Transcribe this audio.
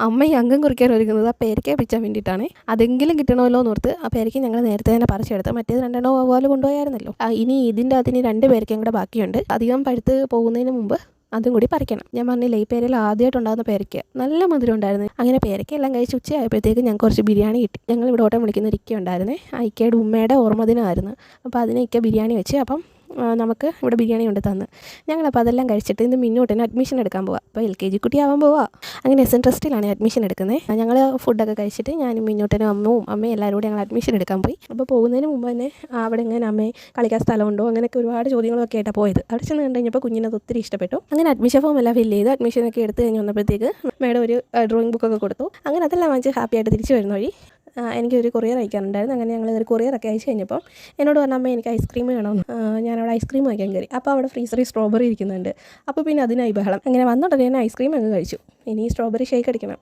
അമ്മ അംഗം കുറിക്കാൻ ഒരുങ്ങുന്നത് ആ പേരയ്ക്ക പിച്ചാൻ വേണ്ടിയിട്ടാണ്. അതെങ്കിലും കിട്ടണമല്ലോ എന്നോർത്ത് ആ പേരയ്ക്ക ഞങ്ങൾ നേരത്തെ തന്നെ പറിച്ചെടുത്ത്. മറ്റേത് 2 അതുപോലെ കൊണ്ടുപോയായിരുന്നല്ലോ. ഇനി ഇതിൻ്റെ അതിന് 2 പേരയ്ക്കയും കൂടെ ബാക്കിയുണ്ട്. അധികം പഴുത്ത് പോകുന്നതിന് മുമ്പ് അതും കൂടി പറിക്കണം. ഞാൻ പറഞ്ഞില്ലേ, ഈ പേരയിൽ ആദ്യമായിട്ടുണ്ടാകുന്ന പേരയ്ക്ക നല്ല മധുരം ഉണ്ടായിരുന്നു. അങ്ങനെ പേരയ്ക്കെല്ലാം കഴിച്ച് ഉച്ചയായപ്പോഴത്തേക്ക് ഞങ്ങൾക്ക് കുറച്ച് ബിരിയാണി കിട്ടി. ഞങ്ങൾ ഇവിടെ ഓട്ടം വിളിക്കുന്ന ഒരു ഇക്ക ഉണ്ടായിരുന്നേ. ആ ഇക്കയുടെ ഉമ്മയുടെ ഓർമ്മദിനമായിരുന്നു. അപ്പോൾ അതിന് ഇക്ക ബിരിയാണി വെച്ച്. അപ്പം നമുക്ക് ഇവിടെ ബിരിയാണി കൊണ്ട് തന്ന്. ഞങ്ങളപ്പോൾ അതെല്ലാം കഴിച്ചിട്ട് ഇന്ന് മിന്നൂട്ടിന് അഡ്മിഷൻ എടുക്കാൻ പോവാം. അപ്പോൾ LKG കുട്ടിയാവാൻ പോവാം. അങ്ങനെ SN ട്രസ്റ്റിലാണ് അഡ്മിഷൻ എടുക്കുന്നത്. ഞങ്ങൾ ഫുഡൊക്കെ കഴിച്ചിട്ട് ഞാനും മിന്നൂട്ടനും അമ്മയും എല്ലാവരും കൂടി ഞങ്ങൾ അഡ്മിഷൻ എടുക്കാൻ പോയി. അപ്പോൾ പോകുന്നതിന് മുമ്പ് തന്നെ അവിടെ എങ്ങനെ അമ്മയെ കളിക്കാൻ സ്ഥലമുണ്ടോ അങ്ങനെയൊക്കെ ഒരുപാട് ചോദ്യങ്ങളൊക്കെ ആയിട്ടാണ് പോയത്. അവിടെ ചെന്ന് കണ്ടു കഴിഞ്ഞപ്പോൾ കുഞ്ഞിനത് ഒത്തിരി ഇഷ്ടപ്പെട്ടു. അങ്ങനെ അഡ്മിഷൻ ഫോം എല്ലാം ഫില്ല് ചെയ്ത് അഡ്മിഷനൊക്കെ എടുത്ത് കഴിഞ്ഞ് വന്നപ്പോഴത്തേക്ക് മേഡം ഒരു ഡ്രോയിങ് ബുക്കൊക്കെ കൊടുത്തു. അങ്ങനെ അതെല്ലാം വാങ്ങിച്ച് ഹാപ്പിയായിട്ട് തിരിച്ച് വരുന്ന വഴി എനിക്കൊരു കൊറിയർ അയക്കാനുണ്ടായിരുന്നു. അങ്ങനെ ഞങ്ങൾ ഒരു കൊറിയറൊക്കെ അയച്ചു കഴിഞ്ഞപ്പോൾ എന്നോട് പറഞ്ഞ അമ്മ എനിക്ക് ഐസ്ക്രീം വേണമെന്ന്. ഞാനവിടെ ഐസ്ക്രീം വാങ്ങിക്കാൻ കയറി. അപ്പോൾ അവിടെ ഫ്രീസറിൽ സ്ട്രോബെറി ഇരിക്കുന്നുണ്ട്. അപ്പോൾ പിന്നെ അതിനായി ബഹളം. അങ്ങനെ വന്ന ഉടനെ തന്നെ ഐസ്ക്രീം അങ്ങ് കഴിച്ചു. ഇനി സ്ട്രോബെറി ഷേക്ക് അടിക്കണം.